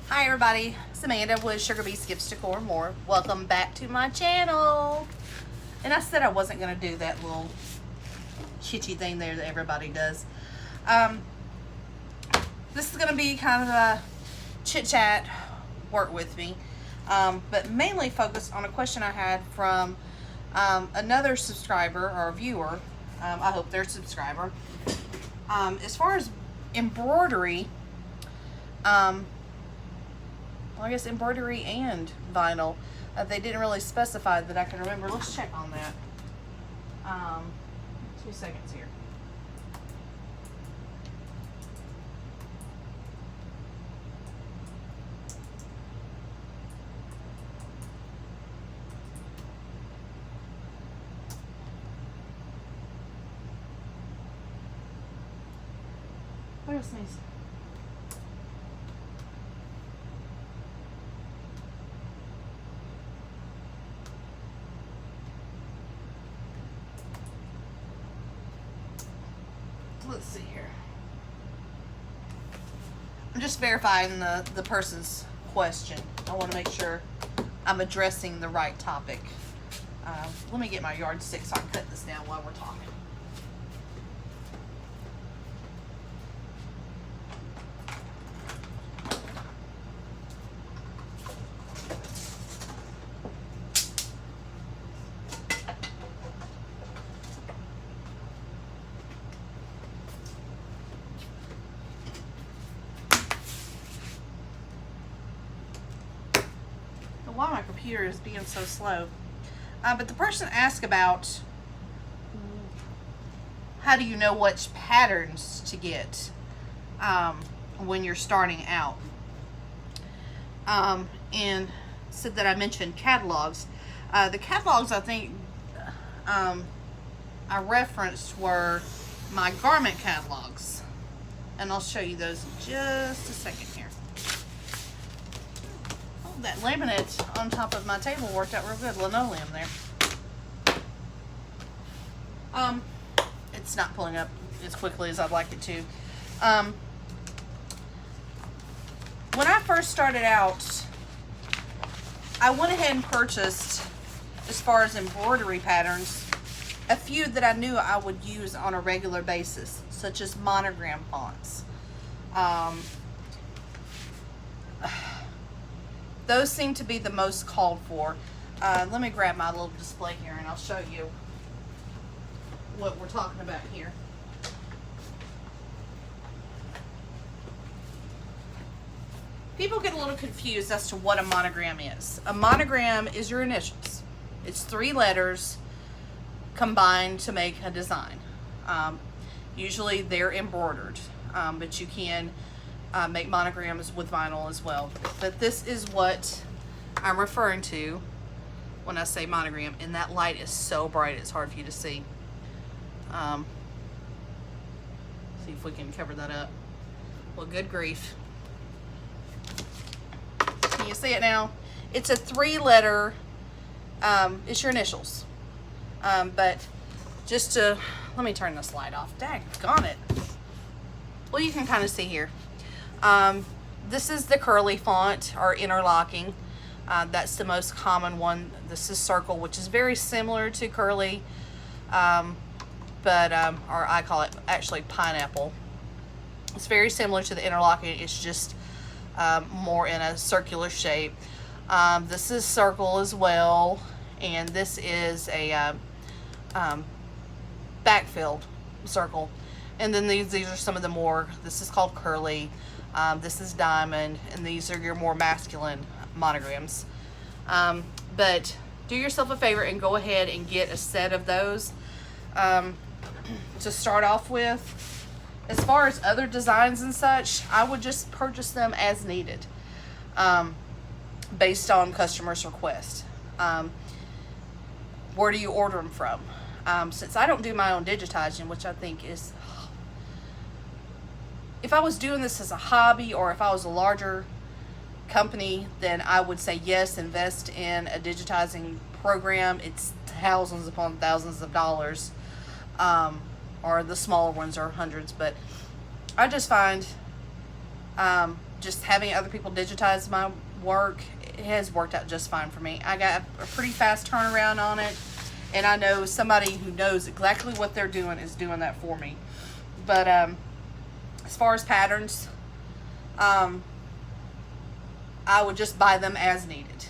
Hi everybody, it's Amanda with Sugar Beast Gifts Decor and More. Welcome back to my channel. And I said I wasn't going to do that little chitchy thing there that everybody does. This is going to be kind of a chit chat, work with me, but mainly focused on a question I had from another subscriber or viewer. I hope they're a subscriber. As far as embroidery, well, I guess embroidery and vinyl. They didn't really specify that I can remember. Let's check on that. 2 seconds here. What else needs? Let's see here. I'm just verifying the person's question. I want to make sure I'm addressing the right topic. Let me get my yardstick so I can cut this down while we're talking. Why my computer is being so slow. But the person asked about how do you know which patterns to get when you're starting out, and said that I mentioned catalogs. The catalogs I think I referenced were my garment catalogs, and I'll show you those in just a second here. That laminate on top of my table worked out real good. Linoleum there. It's not pulling up as quickly as I'd like it to. When I first started out, I went ahead and purchased, as far as embroidery patterns, a few that I knew I would use on a regular basis, such as monogram fonts. Those seem to be the most called for. Let me grab my little display here and I'll show you what we're talking about here. People get a little confused as to what a monogram is. A monogram is your initials. It's 3 letters combined to make a design. Usually they're embroidered, but you can make monograms with vinyl as well. But this is what I'm referring to when I say monogram, and that light is so bright it's hard for you to see. See if we can cover that up. Well, good grief. Can you see it now? It's a 3-letter, it's your initials. But just to, let me turn this light off. Daggone it. Well, you can kind of see here. This is the curly font or interlocking. That's the most common one. This is circle, which is very similar to curly, but or I call it actually pineapple. It's very similar to the interlocking. It's just more in a circular shape. This is circle as well, and this is a backfilled circle. And then these are some of the more, this is called curly. This is diamond, and these are your more masculine monograms. But do yourself a favor and go ahead and get a set of those to start off with. As far as other designs and such, I would just purchase them as needed, based on customers' request. Where do you order them from? Since I don't do my own digitizing, which I think is, if I was doing this as a hobby or if I was a larger company, then I would say yes, invest in a digitizing program. It's thousands upon thousands of dollars, or the smaller ones are hundreds. But I just find just having other people digitize my work, it has worked out just fine for me. I got a pretty fast turnaround on it, and I know somebody who knows exactly what they're doing is doing that for me. But as far as patterns, I would just buy them as needed,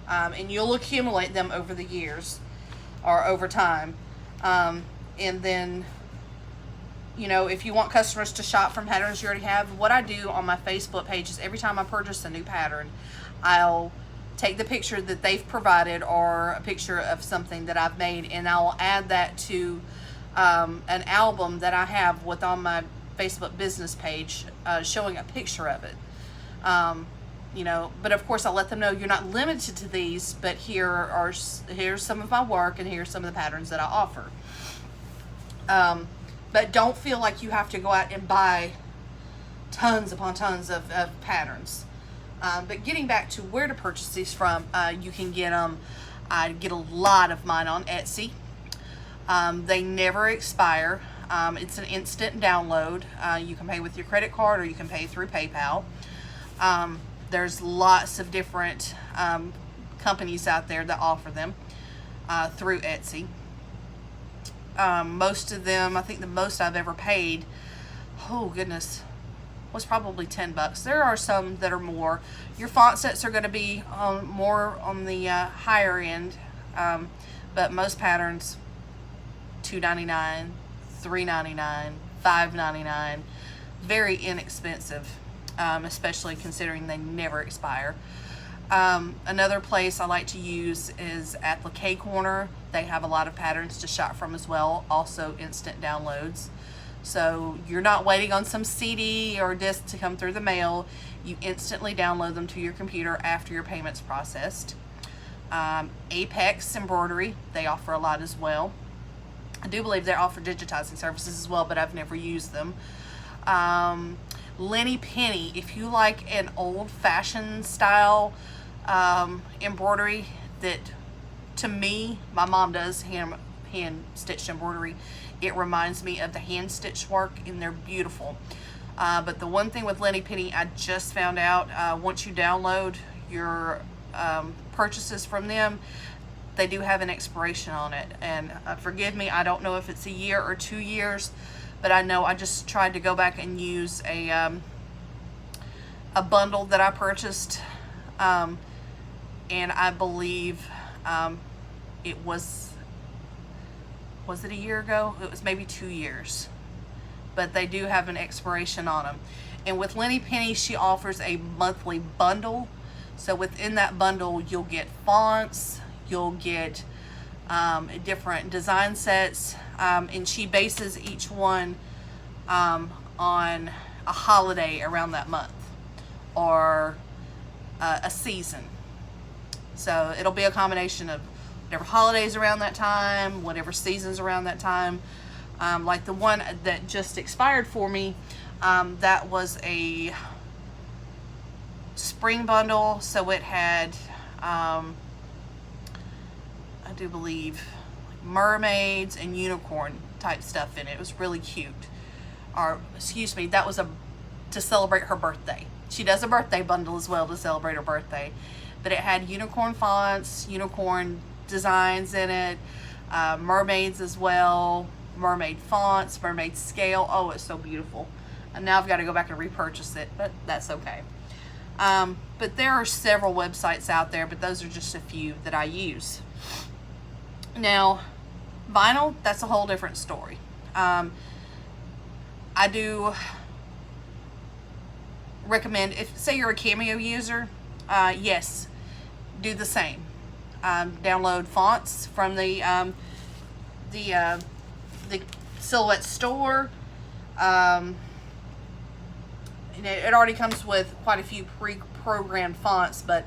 and you'll accumulate them over the years or over time, and then, you know, if you want customers to shop from patterns you already have, what I do on my Facebook page is every time I purchase a new pattern, I'll take the picture that they've provided or a picture of something that I've made, and I'll add that to an album that I have with on my Facebook business page, showing a picture of it. You know, but of course I'll let them know you're not limited to these, but here's some of my work, and here's some of the patterns that I offer. But don't feel like you have to go out and buy tons upon tons of patterns. But getting back to where to purchase these from, you can get them. I get a lot of mine on Etsy. They never expire. It's an instant download. You can pay with your credit card, or you can pay through PayPal. There's lots of different companies out there that offer them through Etsy. Most of them, I think the most I've ever paid, oh goodness, was probably $10. There are some that are more. Your font sets are going to be more on the higher end, but most patterns, $2.99, $3.99, $5.99, very inexpensive, especially considering they never expire. Another place I like to use is at the K Corner. They have a lot of patterns to shop from as well, also instant downloads. So you're not waiting on some CD or disc to come through the mail. You instantly download them to your computer after your payment's processed. Apex Embroidery, they offer a lot as well. I do believe they offer digitizing services as well, but I've never used them. Lenny Penny, if you like an old-fashioned style embroidery that, to me, my mom does hand-stitched embroidery. It reminds me of the hand-stitched work, and they're beautiful. But the one thing with Lenny Penny, I just found out, once you download your purchases from them, they do have an expiration on it. And forgive me, I don't know if it's a year or 2 years, but I know I just tried to go back and use a bundle that I purchased, and I believe it was it a year ago? It was maybe 2 years, but they do have an expiration on them. And with Lenny Penny, she offers a monthly bundle. So within that bundle, you'll get fonts, you'll get different design sets, and she bases each one on a holiday around that month, or a season. So it'll be a combination of whatever holidays around that time, whatever seasons around that time. Like the one that just expired for me, that was a spring bundle, so it had I do believe mermaids and unicorn type stuff in it. It was really cute. Or excuse me, that was to celebrate her birthday. She does a birthday bundle as well to celebrate her birthday, but it had unicorn fonts, unicorn designs in it, mermaids as well, mermaid fonts, mermaid scale. Oh, it's so beautiful. And now I've got to go back and repurchase it, but that's okay. But there are several websites out there, but those are just a few that I use. Now, vinyl, that's a whole different story. I do recommend, if say you're a Cameo user, yes, do the same. Download fonts from the Silhouette store. It already comes with quite a few pre-programmed fonts, but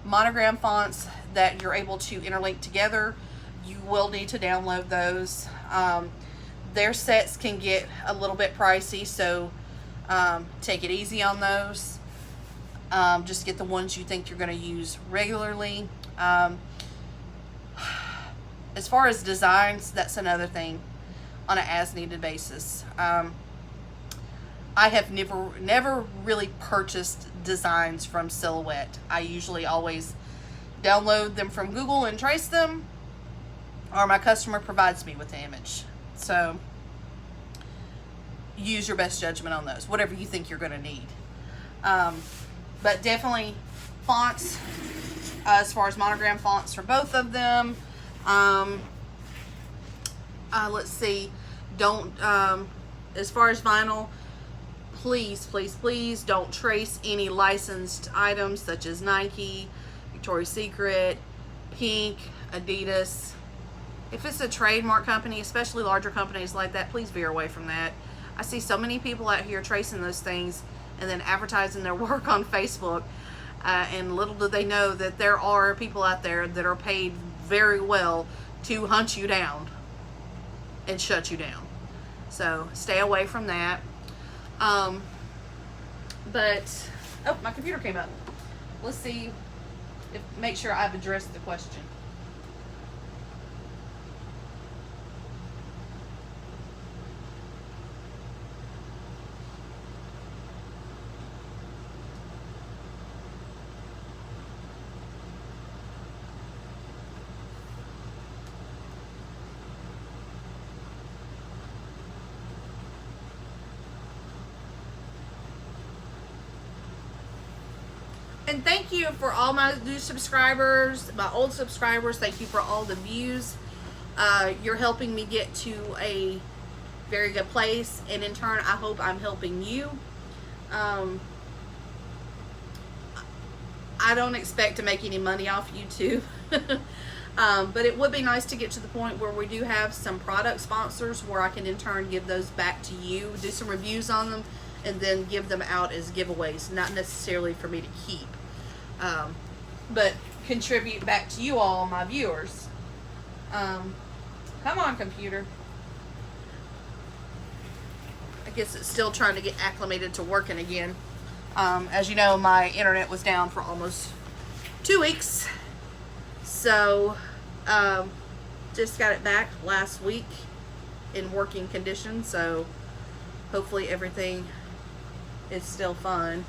monogram fonts that you're able to interlink together, you will need to download those. Their sets can get a little bit pricey, so take it easy on those. Just get the ones you think you're going to use regularly. As far as designs, that's another thing on an as-needed basis. I have never really purchased designs from Silhouette. I usually always download them from Google and trace them, or my customer provides me with the image. So use your best judgment on those, whatever you think you're going to need. But definitely fonts, as far as monogram fonts for both of them. Let's see, don't, as far as vinyl, please, please, please don't trace any licensed items such as Nike, Victoria's Secret, Pink, Adidas. If it's a trademark company, especially larger companies like that, please veer away from that. I see so many people out here tracing those things and then advertising their work on Facebook, and little do they know that there are people out there that are paid very well to hunt you down and shut you down. So stay away from that. But oh, my computer came up. Let's see if, make sure I've addressed the question. And thank you for all my new subscribers, my old subscribers. Thank you for all the views. You're helping me get to a very good place, and in turn, I hope I'm helping you. I don't expect to make any money off YouTube, but it would be nice to get to the point where we do have some product sponsors where I can in turn give those back to you, do some reviews on them, and then give them out as giveaways, not necessarily for me to keep, but contribute back to you all, my viewers. Come on, computer. I guess it's still trying to get acclimated to working again. As you know, my internet was down for almost 2 weeks, so just got it back last week in working condition, so hopefully everything is still fine.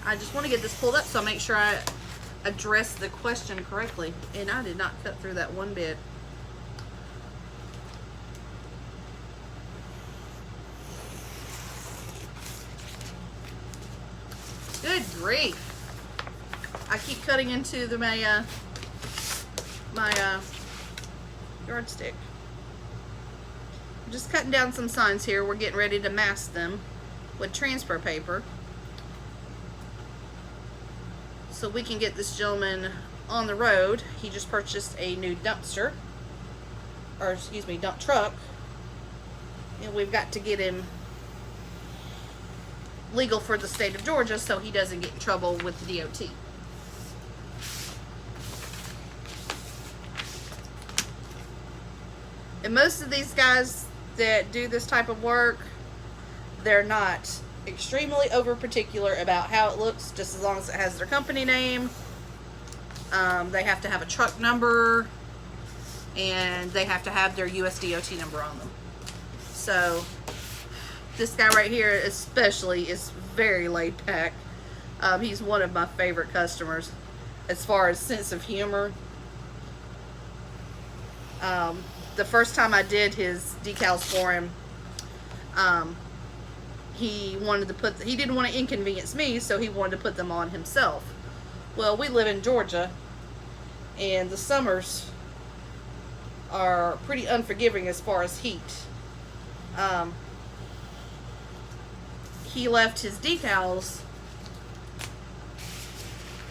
I just want to get this pulled up so I make sure I address the question correctly, and I did not cut through that one bit. Good grief. I keep cutting into the, my yardstick. I'm just cutting down some signs here. We're getting ready to mask them with transfer paper, so we can get this gentleman on the road. He just purchased a new dumpster, or excuse me, dump truck, and we've got to get him legal for the state of Georgia so he doesn't get in trouble with the DOT. And most of these guys that do this type of work, they're not extremely over particular about how it looks, just as long as it has their company name. They have to have a truck number, and they have to have their US DOT number on them. So this guy right here especially is very laid back. He's one of my favorite customers as far as sense of humor. The first time I did his decals for him, he didn't want to inconvenience me, so he wanted to put them on himself. Well, we live in Georgia, and the summers are pretty unforgiving as far as heat. He left his decals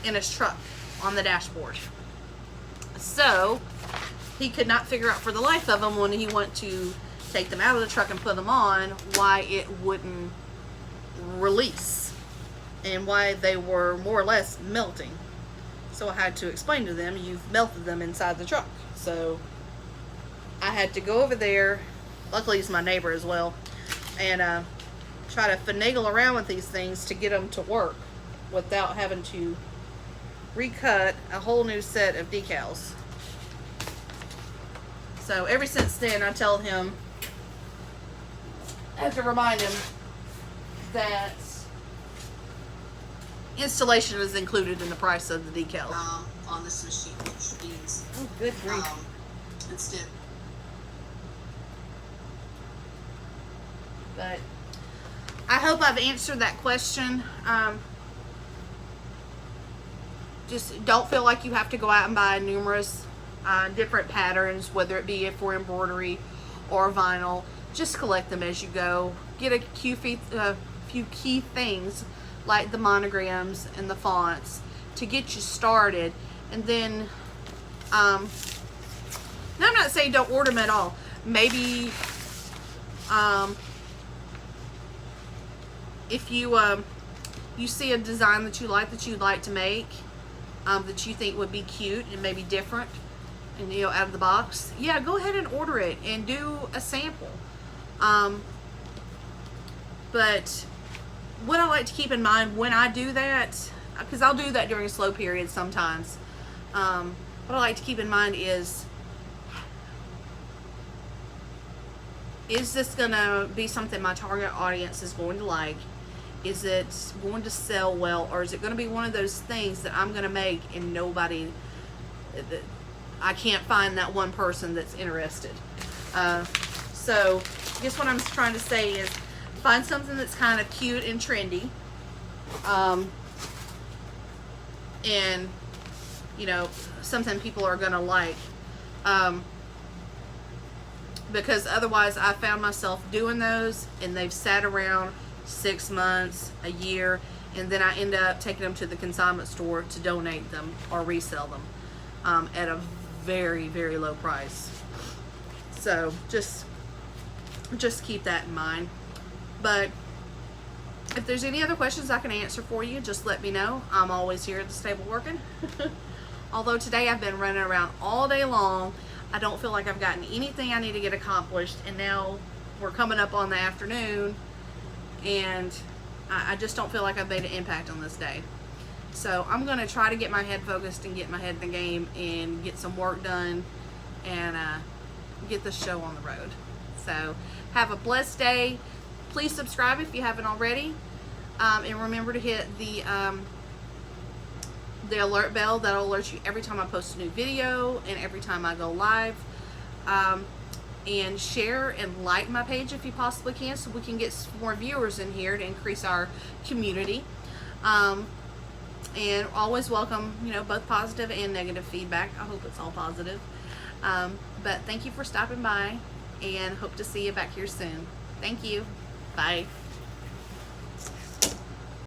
in his truck on the dashboard. So he could not figure out for the life of him when he went to take them out of the truck and put them on why it wouldn't release and why they were more or less melting. So I had to explain to them, you've melted them inside the truck. So I had to go over there, luckily he's my neighbor as well, and try to finagle around with these things to get them to work without having to recut a whole new set of decals. So ever since then, I tell him, I have to remind him that installation is included in the price of the decals. On this machine, which means Oh, good grief. instead. But I hope I've answered that question. Just don't feel like you have to go out and buy numerous different patterns, whether it be for embroidery or vinyl. Just collect them as you go. Get a few key things like the monograms and the fonts to get you started. And then, now I'm not saying don't order them at all. Maybe if you you see a design that you'd like to make, that you think would be cute and maybe different and out of the box, yeah, go ahead and order it and do a sample. But what I like to keep in mind when I do that, because I'll do that during a slow period sometimes, what I like to keep in mind is this gonna be something my target audience is going to like? Is it going to sell well, or is it going to be one of those things that I'm going to make and I can't find that one person that's interested? So I guess what I'm trying to say is find something that's kind of cute and trendy, and something people are going to like, because otherwise I found myself doing those and they've sat around 6 months, a year, and then I end up taking them to the consignment store to donate them or resell them at a very, very low price. So just keep that in mind. But if there's any other questions I can answer for you, just let me know. I'm always here at the stable working. Although today I've been running around all day long, I don't feel like I've gotten anything I need to get accomplished, and now we're coming up on the afternoon and I just don't feel like I've made an impact on this day. So I'm going to try to get my head focused and get my head in the game and get some work done and get the show on the road. So have a blessed day. Please subscribe if you haven't already, and remember to hit the alert bell. That'll alert you every time I post a new video and every time I go live. And share and like my page if you possibly can, so we can get some more viewers in here to increase our community. And always welcome, both positive and negative feedback. I hope it's all positive. But thank you for stopping by, and hope to see you back here soon. Thank you. Bye.